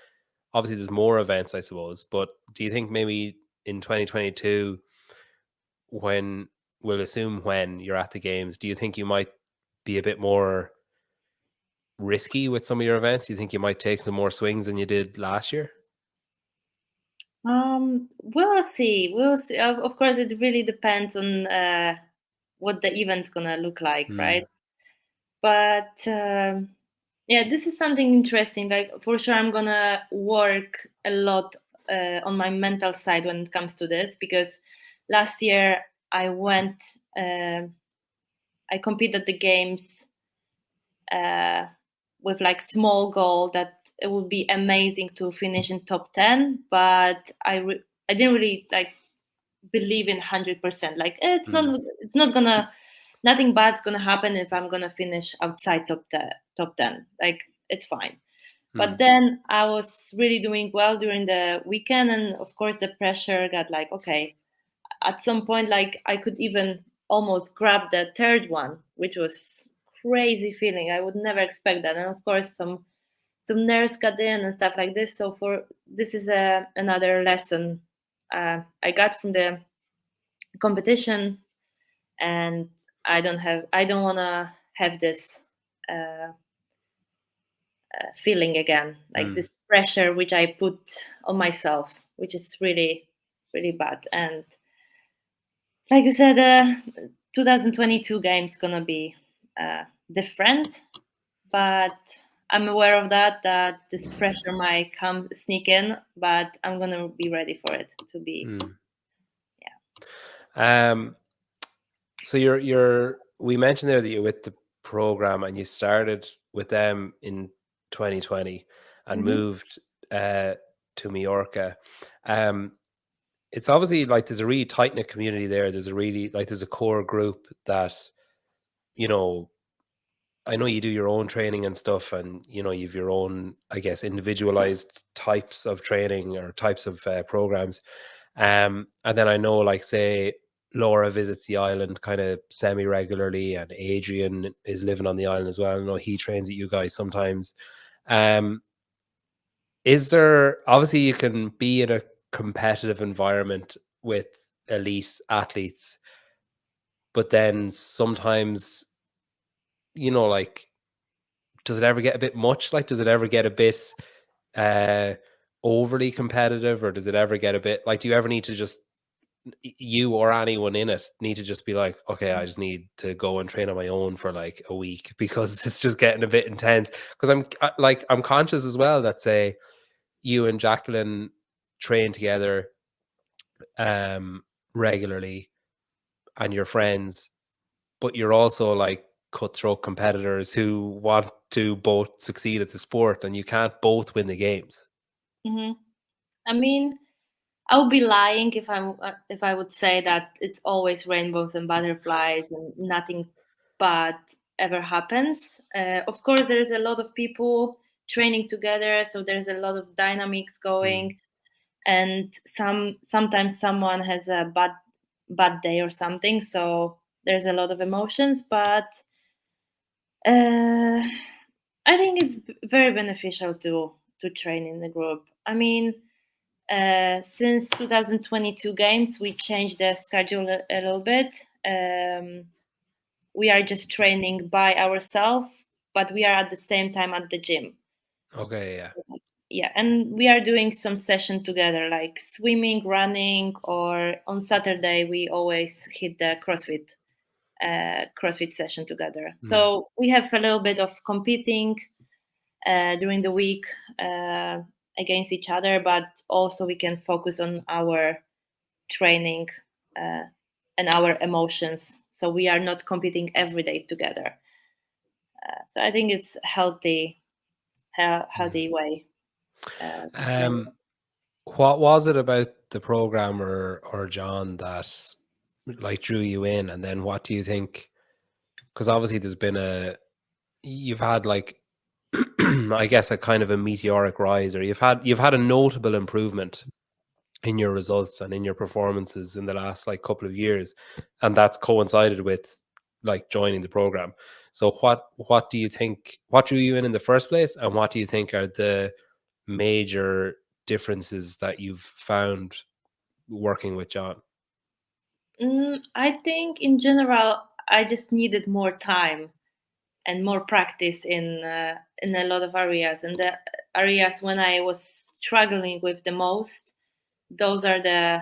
obviously there's more events, I suppose. But do you think maybe in 2022, when we'll assume when you're at the games, do you think you might be a bit more risky with some of your events? Do you think you might take some more swings than you did last year? We'll see. We'll see. Of course, it really depends on what the event's gonna look like, Mm, right? But yeah, this is something interesting. Like for sure, I'm gonna work a lot on my mental side when it comes to this, because last year I went, I competed the games uh, with like small goal that it would be amazing to finish in top 10, but I didn't really like believe in 100%. Like mm, it's not gonna, nothing bad's gonna happen if I'm gonna finish outside top 10. Like it's fine. But mm, then I was really doing well during the weekend, and of course the pressure got like, okay, at some point, like I could even almost grab the third one, which was crazy feeling. I would never expect that. And of course some nerves got in and stuff like this. So for this is another lesson I got from the competition. And I don't want to have this uh, feeling again, like mm, this pressure which I put on myself, which is really really bad. And like you said, 2022 game's gonna be different, but I'm aware of that this pressure might come sneak in, but I'm gonna be ready for it to be. mm. Yeah. Um, so you're we mentioned there that you're with the program and you started with them in 2020 and Hmm. moved uh, to Mallorca. Um, it's obviously like there's a really tight knit community there. There's a really like there's a core group that, you know, I know you do your own training and stuff, and you know you've your own, I guess, individualized types of training or types of programs. And then I know, like, say, Laura visits the island kind of semi regularly, and Adrian is living on the island as well. I know he trains at you guys sometimes. Um, is there, obviously you can be in a competitive environment with elite athletes, but then sometimes, you know, like, does it ever get a bit much? Like, does it ever get a bit uh overly competitive, or does it ever get a bit like, do you ever need to just, you or anyone in it need to just be like, okay, I just need to go and train on my own for like a week because it's just getting a bit intense? Because like, I'm conscious as well that, say, you and Jacqueline train together um regularly and you're friends, but you're also like cutthroat competitors who want to both succeed at the sport, and you can't both win the games. Hmm. I mean, I would be lying if I would say that it's always rainbows and butterflies and nothing bad ever happens. Of course, there is a lot of people training together, so there's a lot of dynamics Mm, going, and sometimes someone has a bad day or something, so there's a lot of emotions. But uh, I think it's very beneficial to train in the group. I mean, since 2022 games, we changed the schedule a little bit. we are just training by ourselves, but we are at the same time at the gym. Okay, yeah. Yeah, and we are doing some session together, like swimming, running, or on Saturday we always hit the CrossFit session together. Mm. So we have a little bit of competing during the week uh, against each other, but also we can focus on our training uh, and our emotions. So we are not competing every day together. So I think it's Mm. healthy way to train. Um, what was it about the program or John that like drew you in, and then what do you think? Because obviously there's been you've had like I guess a kind of a meteoric rise, or you've had a notable improvement in your results and in your performances in the last like couple of years, and that's coincided with like joining the program. So what do you think, what drew you in the first place, and what do you think are the major differences that you've found working with John? I think in general, I just needed more time and more practice in a lot of areas. And the areas when I was struggling with the most, those are the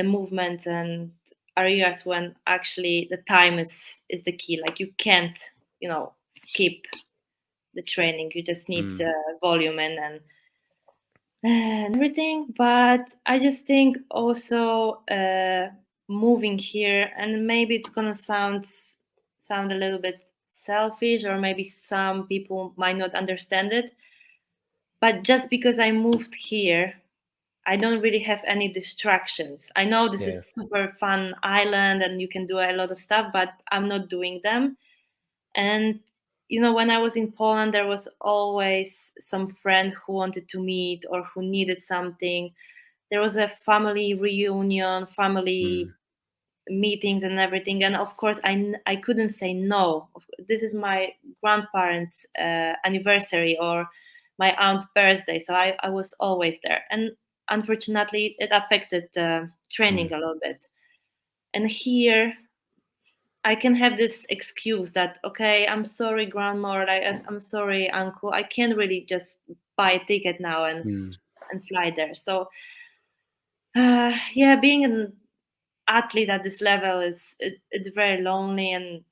movements and areas when actually the time is the key. Like you can't, skip the training. You just need Mm, volume and everything. But I just think also moving here, and maybe it's gonna sound a little bit selfish, or maybe some people might not understand it. But just because I moved here, I don't really have any distractions. I know this yeah. is super fun island and you can do a lot of stuff, but I'm not doing them. And when I was in Poland, there was always some friend who wanted to meet or who needed something. There was a family reunion, family Mm, meetings and everything, and of course I couldn't say no. This is my grandparents anniversary or my aunt's birthday, so I was always there, and unfortunately it affected training mm, a little bit. And here I can have this excuse that, okay, I'm sorry grandma, or like, I'm sorry uncle, I can't really just buy a ticket now mm, and fly there. So yeah, being an athlete at this level it's very lonely and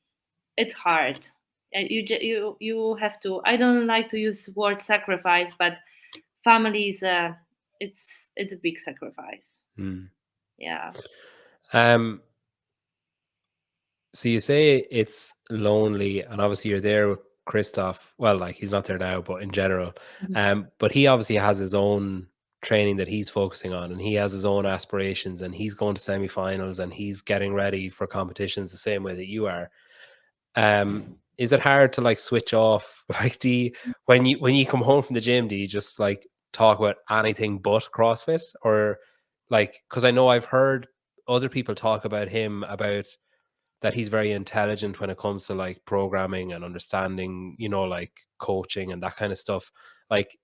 it's hard. You have to. I don't like to use word sacrifice, but family is a it's a big sacrifice. mm. Yeah. Um, So you say it's lonely, and obviously you're there with Christoph. Well, like he's not there now, but in general, Mhm. but he obviously has his own training that he's focusing on, and he has his own aspirations, and he's going to semifinals, and he's getting ready for competitions the same way that you are. Is it hard to like switch off? Like, when you come home from the gym, do you just like talk about anything but CrossFit, or like because I know I've heard other people talk about him about that he's very intelligent when it comes to like programming and understanding, like coaching and that kind of stuff. Like,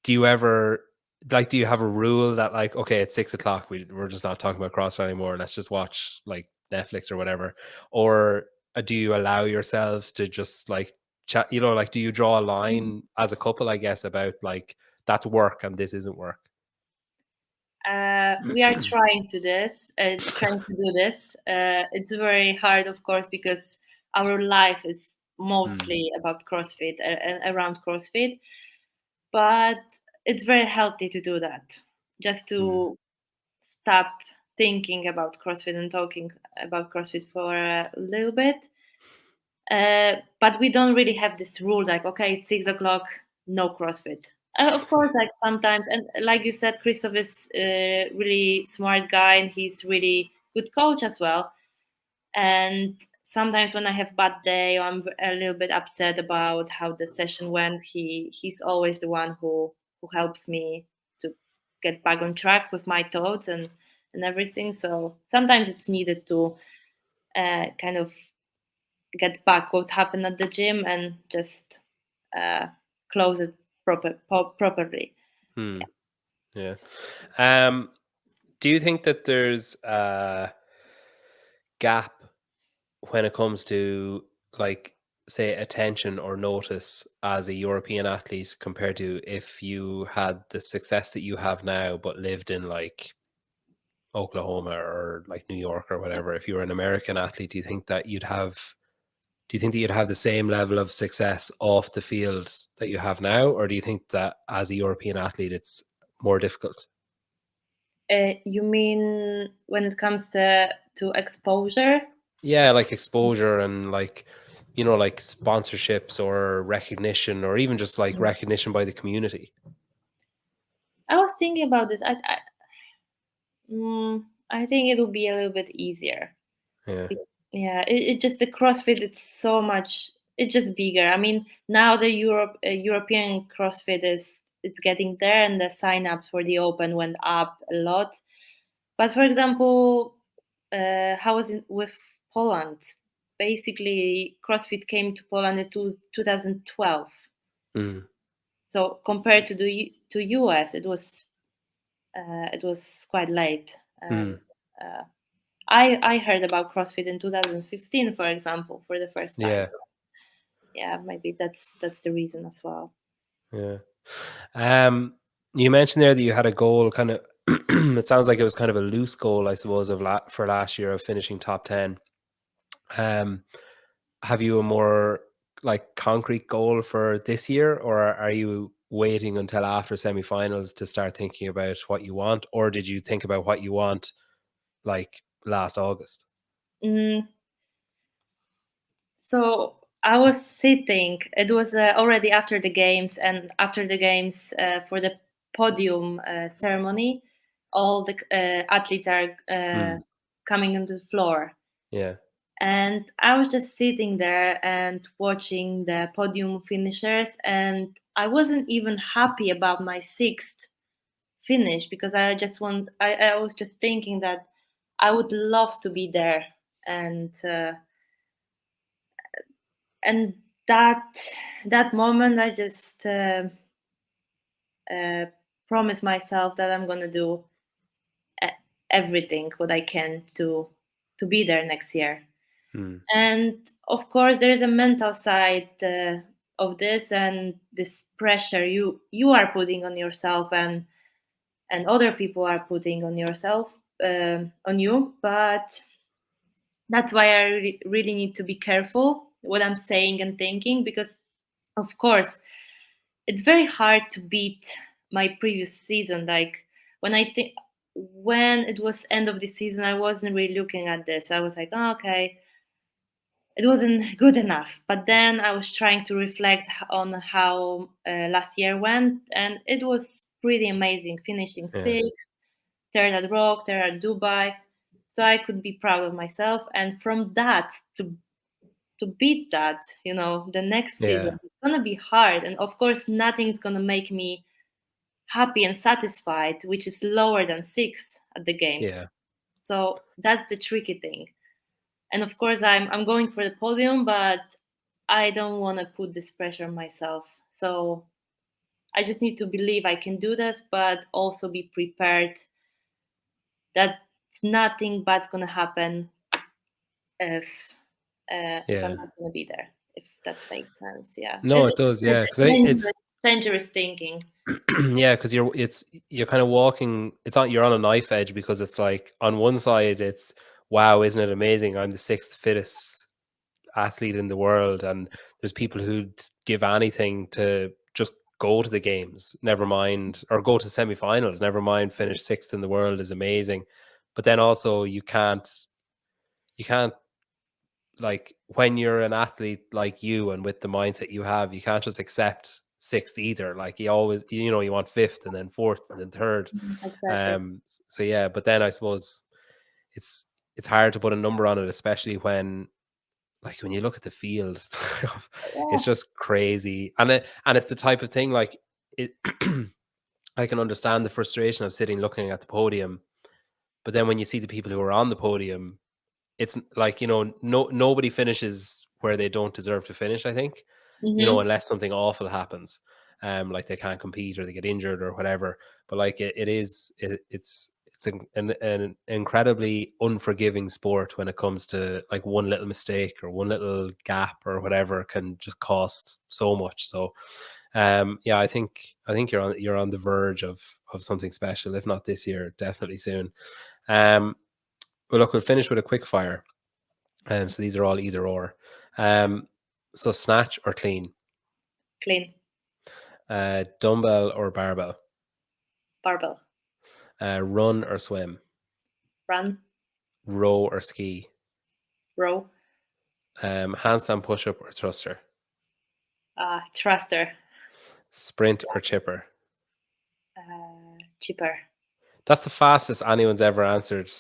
do you ever do you have a rule that like, okay, it's 6 o'clock, we're just not talking about CrossFit anymore. Let's just watch like Netflix or whatever. Or do you allow yourselves to just like chat, like do you draw a line as a couple, I guess, about like that's work and this isn't work? We are trying to do this. It's very hard, of course, because our life is Mm, mostly about CrossFit and around CrossFit. But it's very healthy to do that, just mm, to stop thinking about CrossFit and talking about CrossFit for a little bit. But we don't really have this rule like, okay, it's 6 o'clock, no CrossFit. Of course, like sometimes, and like you said, Christoph is a really smart guy and he's really good coach as well. And sometimes when I have bad day or I'm a little bit upset about how the session went, he's always the one who helps me to get back on track with my thoughts and everything. So sometimes it's needed to kind of get back what happened at the gym and just uh, close it properly. mm, yeah. Do you think that there's a gap when it comes to, like, say, attention or notice as a European athlete compared to if you had the success that you have now but lived in, like, Oklahoma or like New York or whatever? If you were an American athlete, do you think that you'd have the same level of success off the field that you have now, or do you think that as a European athlete it's more difficult? You mean when it comes to exposure? Yeah, like exposure and, like, like sponsorships or recognition, or even just like recognition by the community. I was thinking about this. I think it will be a little bit easier. Yeah. Yeah, it just the CrossFit. It's so much. It's just bigger. I mean, now the European CrossFit is it's getting there, and the sign-ups for the Open went up a lot. But for example, how was it with Poland? Basically, CrossFit came to Poland in 2012. Mm. So compared to to US, it was quite late. And Mm. uh, I heard about CrossFit in 2015, for example, for the first time. Yeah. So yeah, maybe that's the reason as well. Yeah. You mentioned there that you had a goal, kind of. It sounds like it was kind of a loose goal, I suppose, for last year of finishing top 10. Um, have you a more, like, concrete goal for this year, or are you waiting until after semifinals to start thinking about what you want, or did you think about what you want like last August? Mm, so I was sitting. It was already after the games, and after the games for the podium ceremony, all the athletes are Mm. coming onto the floor. Yeah. And I was just sitting there and watching the podium finishers, and I wasn't even happy about my sixth finish because I was just thinking that I would love to be there, and and that that moment I just uh, promised myself that I'm gonna do e- everything what I can to be there next year. Mm. And of course, there is a mental side of this, and this pressure you are putting on yourself, and other people are putting on yourself on you. But that's why I really need to be careful what I'm saying and thinking, because of course it's very hard to beat my previous season. Like when I think when it was end of the season, I wasn't really looking at this. I was like, oh, okay, it wasn't good enough. But then I was trying to reflect on how last year went, and it was pretty amazing, finishing Yeah. sixth, third at Rock, third at Dubai. So I could be proud of myself. And from that to beat that, the next season, Yeah. it's gonna be hard. And of course, nothing's gonna make me happy and satisfied, which is lower than sixth at the games. Yeah. So that's the tricky thing. And of course, I'm going for the podium, but I don't want to put this pressure on myself. So I just need to believe I can do this, but also be prepared that nothing bad's gonna happen if if I'm Yeah. not gonna be there. If that makes sense, yeah. No, it does. Yeah, because it's Dangerous thinking. yeah, because you're kind of walking. You're on a knife edge, because it's like on one side it's, wow, isn't it amazing? I'm the sixth fittest athlete in the world, and there's people who'd give anything to just go to the games, never mind, or go to semifinals, never mind finish sixth in the world is amazing. But then also you can't, like, when you're an athlete like you and with the mindset you have, you can't just accept sixth either. Like, you always, you want fifth and then fourth and then third. Exactly. So yeah, but then I suppose it's it's hard to put a number on it, especially when, like, when you look at the field, Yeah. it's just crazy. And it's the type of thing, like, it I can understand the frustration of sitting looking at the podium, but then when you see the people who are on the podium, it's like, nobody finishes where they don't deserve to finish, I think, Mm-hmm. unless something awful happens, like they can't compete or they get injured or whatever. But like, it's an incredibly unforgiving sport when it comes to like one little mistake or one little gap or whatever can just cost so much. So yeah, I think you're on the verge of something special, if not this year, definitely soon. Well, look, we'll finish with a quick fire. So these are all either or. Um, so snatch or clean, Clean. dumbbell or barbell, Barbell. run or swim, Run. row or ski, Row. handstand push up or thruster, Thruster. sprint or chipper. Cheaper. That's the fastest anyone's ever answered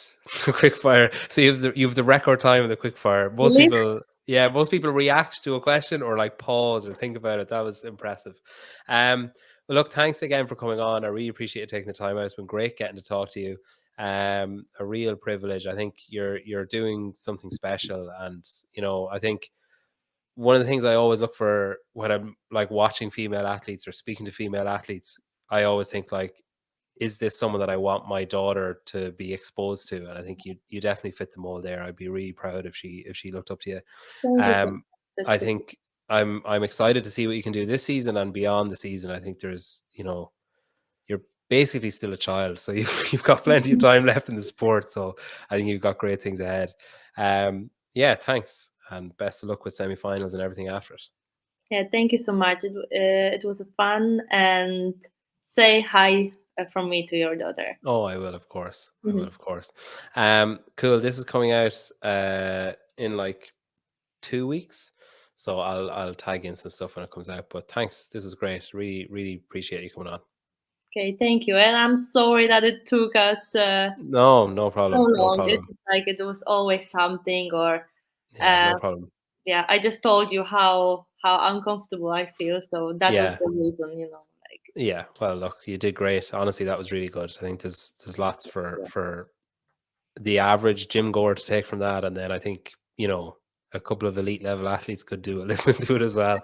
the quick fire. So you have the record time of the quick fire. Most Really? people, yeah, most people react to a question or like pause or think about it. That was impressive. Well, look, thanks again for coming on. I really appreciate you taking the time out. It's been great getting to talk to you. A real privilege. I think you're doing something special, and I think one of the things I always look for when I'm like watching female athletes or speaking to female athletes, I always think like, is this someone that I want my daughter to be exposed to? And I think you definitely fit the mold there. I'd be really proud if she looked up to you. Thank you so much. Um, I That's so think I'm excited to see what you can do this season and beyond the season. I think there's you're basically still a child, so you've got plenty of cool. time left in the sport. So I think you've got great things ahead. Yeah, thanks and best of luck with semifinals and everything after it. Yeah, thank you so much. It was fun, and say hi from me to your daughter. Oh, I will, of course. I will, Mhm. of course. Cool. This is coming out in like 2 weeks, so I'll tag in some stuff when it comes out. But thanks, this was great. Really, really appreciate you coming on. Okay, thank you. And I'm sorry that it took us No, no so problem. No long. It's problem. just like it was always something, or Yeah, uh, no problem. yeah. I just told you how uncomfortable I feel, so that was Yeah, the reason, like yeah. Well, look, you did great. Honestly, that was really good. I think there's lots for the average gym goer to take from that, and then I think a couple of elite level athletes could do it, listen to it as well.